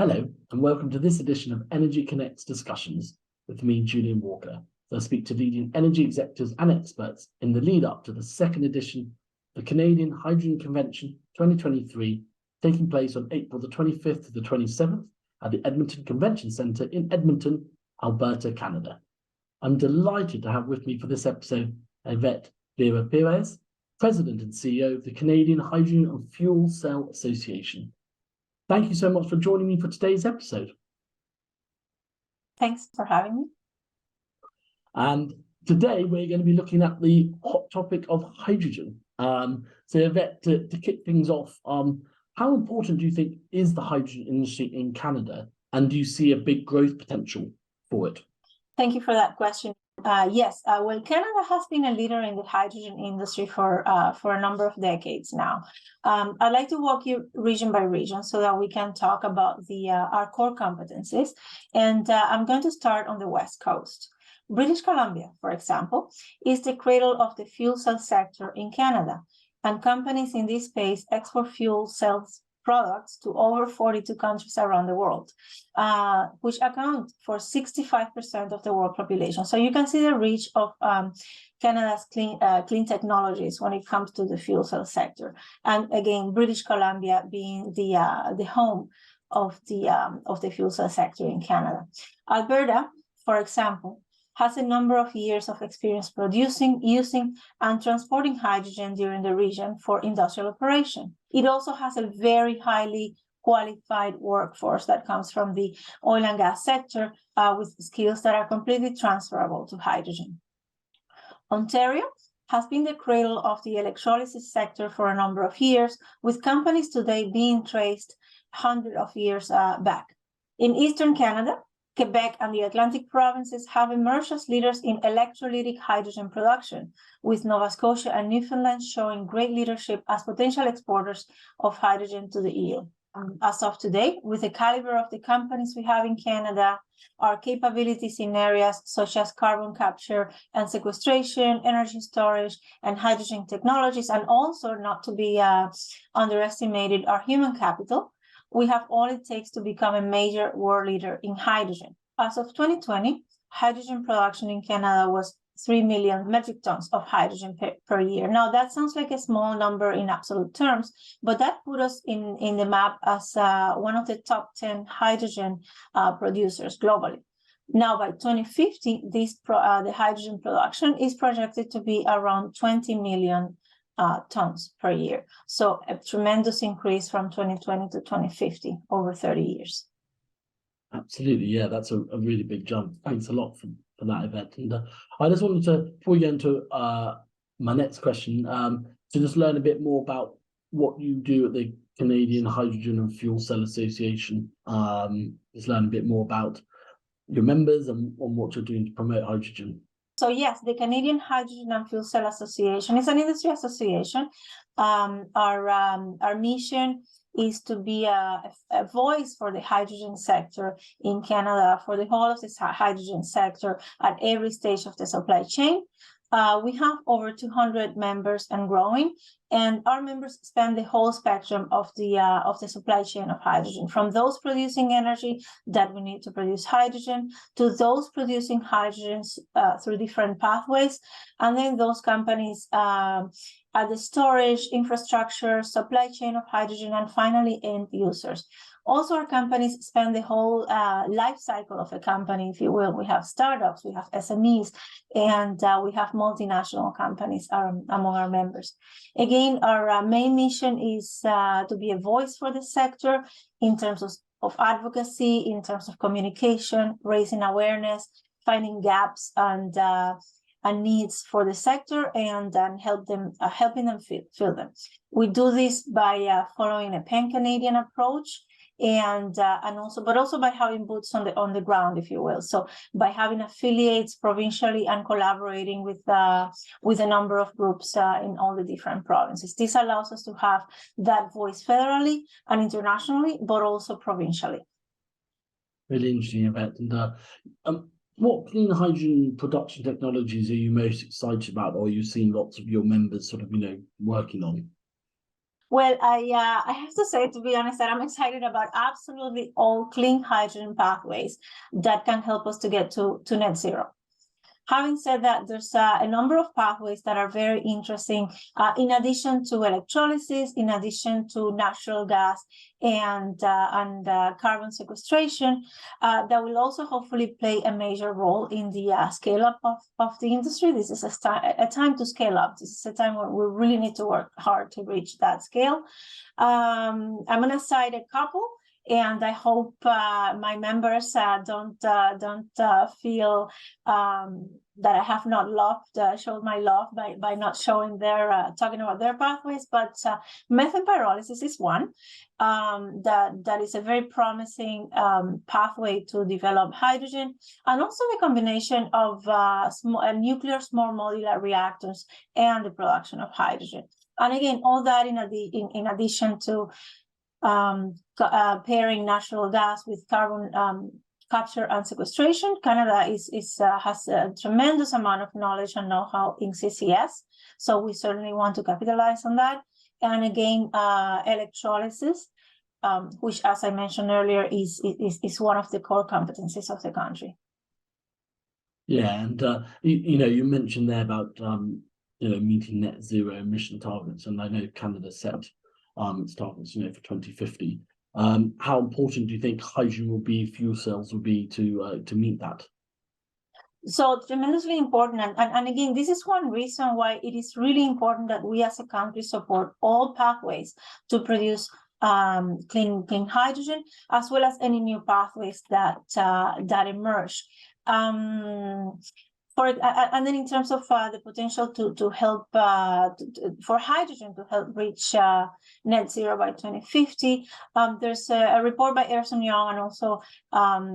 Hello, and welcome to this edition of Energy Connects Discussions with me, Julian Walker. I speak to leading energy executives and experts in the lead up to the second edition of the Canadian Hydrogen Convention 2023, taking place on April the 25th to the 27th at the Edmonton Convention Centre in Edmonton, Alberta, Canada. I'm delighted to have with me for this episode Ivette Vera-Perez, President and CEO of the Canadian Hydrogen and Fuel Cell Association. Thank you so much for joining me for today's episode. Thanks for having me. And today we're going to be looking at the hot topic of hydrogen. So Yvette, to kick things off, how important do you think is the hydrogen industry in Canada? And do you see a big growth potential for it? Thank you for that question. Yes, well, Canada has been a leader in the hydrogen industry for a number of decades now. I'd like to walk you region by region so that we can talk about our core competencies. And I'm going to start on the West Coast. British Columbia, for example, is the cradle of the fuel cell sector in Canada, and companies in this space export fuel cells products to over 42 countries around the world, which account for 65% of the world population. So you can see the reach of Canada's clean technologies when it comes to the fuel cell sector. And again, British Columbia being the home of the fuel cell sector in Canada. Alberta, for example, has a number of years of experience producing, using, and transporting hydrogen during the region for industrial operation. It also has a very highly qualified workforce that comes from the oil and gas sector with skills that are completely transferable to hydrogen. Ontario has been the cradle of the electrolysis sector for a number of years, with companies today being traced hundreds of years back. In Eastern Canada, Quebec and the Atlantic provinces have emerged as leaders in electrolytic hydrogen production, with Nova Scotia and Newfoundland showing great leadership as potential exporters of hydrogen to the EU. As of today, with the caliber of the companies we have in Canada, our capabilities in areas such as carbon capture and sequestration, energy storage, and hydrogen technologies, and also not to be underestimated, our human capital, we have all it takes to become a major world leader in hydrogen. As of 2020, hydrogen production in Canada was 3 million metric tons of hydrogen per year. Now, that sounds like a small number in absolute terms, but that put us in the map as one of the top 10 hydrogen producers globally. Now, by 2050, the hydrogen production is projected to be around 20 million tons per year. So a tremendous increase from 2020 to 2050, over 30 years. Absolutely, yeah, that's a really big jump. Thanks a lot for that, Yvette. And I just wanted to, before we get into my next question, to just learn a bit more about what you do at the Canadian Hydrogen and Fuel Cell Association. Just learn a bit more about your members and what you're doing to promote hydrogen. So yes, the Canadian Hydrogen and Fuel Cell Association is an industry association. Our mission is to be a voice for the hydrogen sector in Canada, for the whole of this hydrogen sector at every stage of the supply chain. We have over 200 members and growing, and our members span the whole spectrum of the supply chain of hydrogen, from those producing energy that we need to produce hydrogen to those producing hydrogen through different pathways, and then those companies at the storage, infrastructure, supply chain of hydrogen, and finally end users. Also, our companies span the whole life cycle of a company, if you will. We have startups, we have SMEs, and we have multinational companies among our members. Again, our main mission is to be a voice for the sector in terms of advocacy, in terms of communication, raising awareness, finding gaps and needs for the sector, and helping them fill them. We do this by following a pan-Canadian approach, and also by having boots on the ground, if you will. So by having affiliates provincially and collaborating with a number of groups in all the different provinces. This allows us to have that voice federally and internationally, but also provincially. Really interesting, Yvette. And what clean hydrogen production technologies are you most excited about, or you've seen lots of your members sort of, working on? Well, I have to say, to be honest, that I'm excited about absolutely all clean hydrogen pathways that can help us to get to net zero. Having said that, there's a number of pathways that are very interesting, in addition to electrolysis, in addition to natural gas and carbon sequestration, that will also hopefully play a major role in the scale up of the industry. This is a time to scale up. This is a time where we really need to work hard to reach that scale. I'm going to cite a couple. And I hope my members don't feel that I have not showed my love by not showing their talking about their pathways. But methane pyrolysis is one that is a very promising pathway to develop hydrogen, and also the combination of nuclear small modular reactors and the production of hydrogen. And again, all that in addition to pairing natural gas with carbon capture and sequestration. Canada has a tremendous amount of knowledge and know-how in CCS, so we certainly want to capitalize on that. And again, electrolysis, which, as I mentioned earlier, is one of the core competencies of the country. Yeah, and you mentioned there about meeting net zero emission targets, and I know Canada set its targets, for 2050. How important do you think hydrogen will be, fuel cells will be to meet that? So tremendously important, and again, this is one reason why it is really important that we as a country support all pathways to produce clean hydrogen, as well as any new pathways that emerge. And then in terms of the potential to help for hydrogen to help reach net zero by 2050, there's a report by Erson Young, and also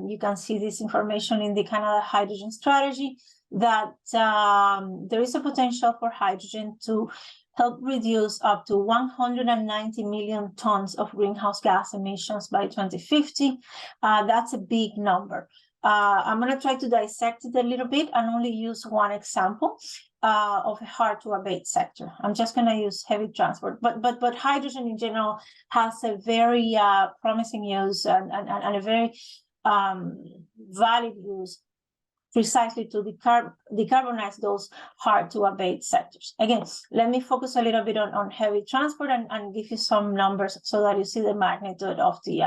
you can see this information in the Canada Hydrogen Strategy, that there is a potential for hydrogen to help reduce up to 190 million tons of greenhouse gas emissions by 2050. That's a big number. I'm going to try to dissect it a little bit and only use one example of a hard-to-abate sector. I'm just going to use heavy transport, but hydrogen in general has a very promising use and a very valid use, precisely to decarbonize those hard-to-abate sectors. Again, let me focus a little bit on heavy transport and give you some numbers so that you see the magnitude of the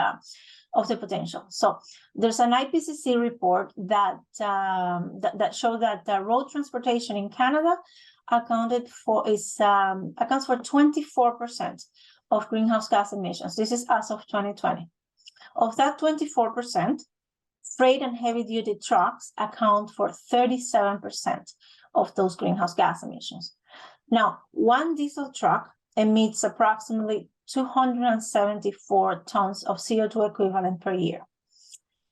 potential. So there's an IPCC report that showed that road transportation in Canada accounts for 24% of greenhouse gas emissions. This is as of 2020. Of that 24%, freight and heavy-duty trucks account for 37% of those greenhouse gas emissions. Now, one diesel truck emits approximately 274 tons of CO2 equivalent per year.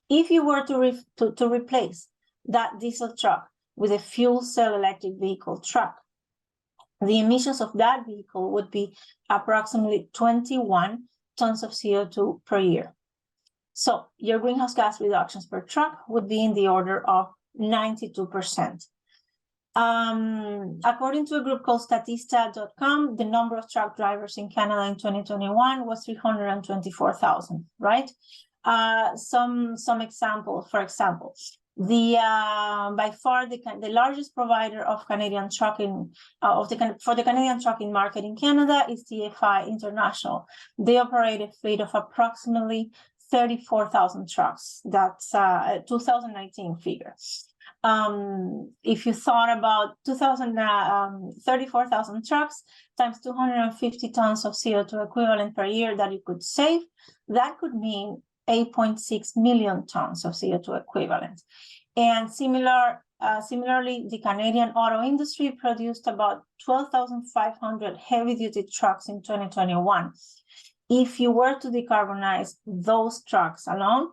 If you were to replace that diesel truck with a fuel cell electric vehicle truck, the emissions of that vehicle would be approximately 21 tons of CO2 per year. So your greenhouse gas reductions per truck would be in the order of 92%. According to a group called Statista.com, the number of truck drivers in Canada in 2021 was 324,000, right? Some examples, for example, by far the largest provider of Canadian trucking for the Canadian trucking market in Canada is TFI International. They operate a fleet of approximately 34,000 trucks. That's a 2019 figure. If you thought about 34,000 trucks times 250 tons of CO2 equivalent per year that you could save, that could mean 8.6 million tons of CO2 equivalent. And similarly, the Canadian auto industry produced about 12,500 heavy-duty trucks in 2021. If you were to decarbonize those trucks alone,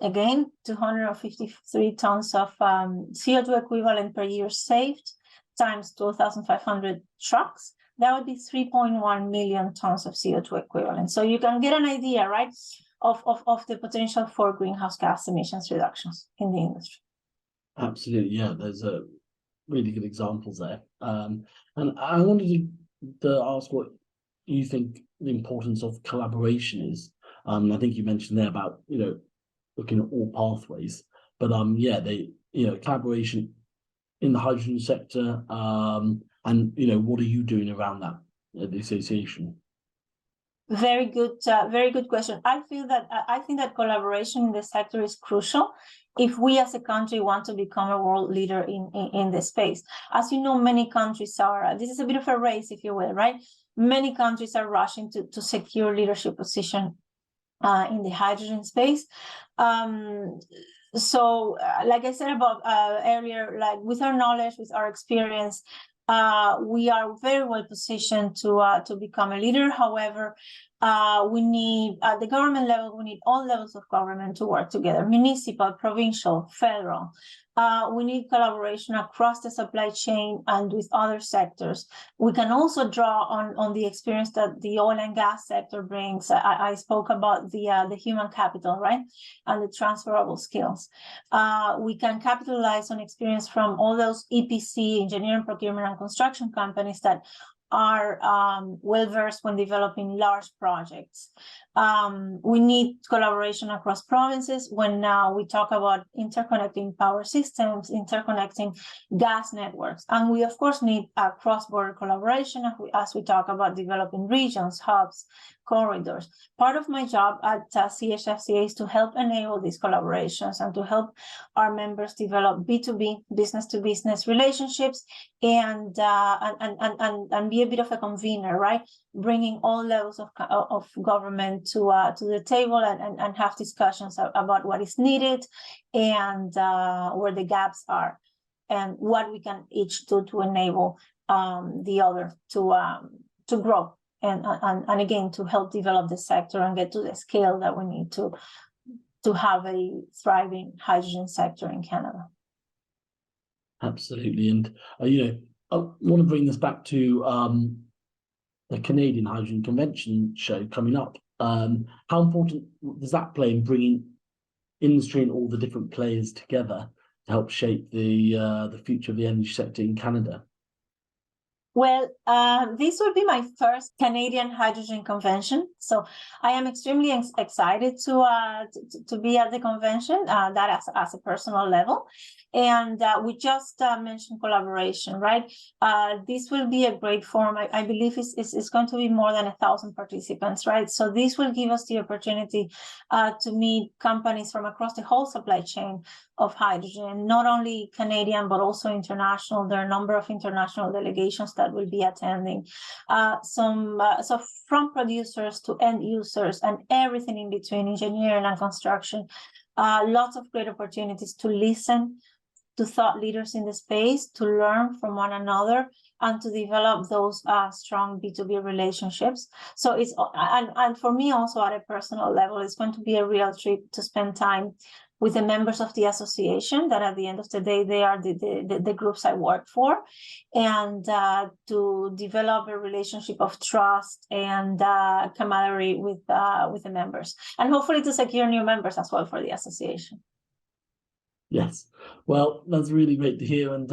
again, 253 tons of CO2 equivalent per year saved times 12,500 trucks, that would be 3.1 million tons of CO2 equivalent. So you can get an idea, right, of the potential for greenhouse gas emissions reductions in the industry. Absolutely, yeah, there's a really good examples there. And I wanted to ask what you think the importance of collaboration is? I think you mentioned there about, looking at all pathways, but collaboration in the hydrogen sector, and what are you doing around that at the association? Very good question. I think that collaboration in the sector is crucial if we as a country want to become a world leader in this space. As you know, many countries are, this is a bit of a race, if you will, right? Many countries are rushing to secure leadership position in the hydrogen space. So like I said about earlier, like with our knowledge, with our experience, we are very well positioned to become a leader. However, we need at the government level, we need all levels of government to work together: municipal, provincial, federal. We need collaboration across the supply chain and with other sectors. We can also draw on the experience that the oil and gas sector brings. I spoke about the human capital, right, and the transferable skills. We can capitalize on experience from all those EPC, engineering, procurement, and construction companies that are well-versed when developing large projects. We need collaboration across provinces when we talk about interconnecting power systems, interconnecting gas networks. And we, of course, need cross-border collaboration as we talk about developing regions, hubs, corridors. Part of my job at CHFCA is to help enable these collaborations and to help our members develop B2B, business-to-business relationships and be a bit of a convener, right? Bringing all levels of government to the table and have discussions about what is needed and where the gaps are and what we can each do to enable the other to grow and again to help develop the sector and get to the scale that we need to have a thriving hydrogen sector in Canada. Absolutely, and I want to bring this back to the Canadian Hydrogen Convention show coming up. How important does that play in bringing industry and all the different players together to help shape the future of the energy sector in Canada? Well, this will be my first Canadian Hydrogen Convention, so I am extremely excited to be at the convention, that as a personal level. And we just mentioned collaboration, right? This will be a great forum. I believe it's going to be more than 1,000 participants, right? So this will give us the opportunity to meet companies from across the whole supply chain of hydrogen, not only Canadian, but also international. There are a number of international delegations that will be attending. So from producers to end users and everything in between, engineering and construction, lots of great opportunities to listen to thought leaders in the space, to learn from one another, and to develop those strong B2B relationships. So it's, and for me also at a personal level, it's going to be a real treat to spend time with the members of the association that at the end of the day, they are the groups I work for, and to develop a relationship of trust and camaraderie with the members, and hopefully to secure new members as well for the association. Yes, well, that's really great to hear, and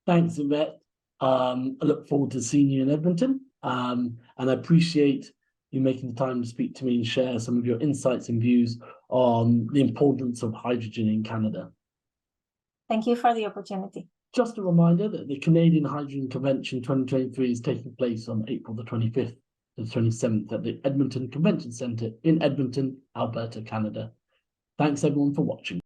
thanks, Ivette. I look forward to seeing you in Edmonton, and I appreciate you making the time to speak to me and share some of your insights and views on the importance of hydrogen in Canada. Thank you for the opportunity. Just a reminder that the Canadian Hydrogen Convention 2023 is taking place on April the 25th to the 27th at the Edmonton Convention Centre in Edmonton, Alberta, Canada. Thanks everyone for watching.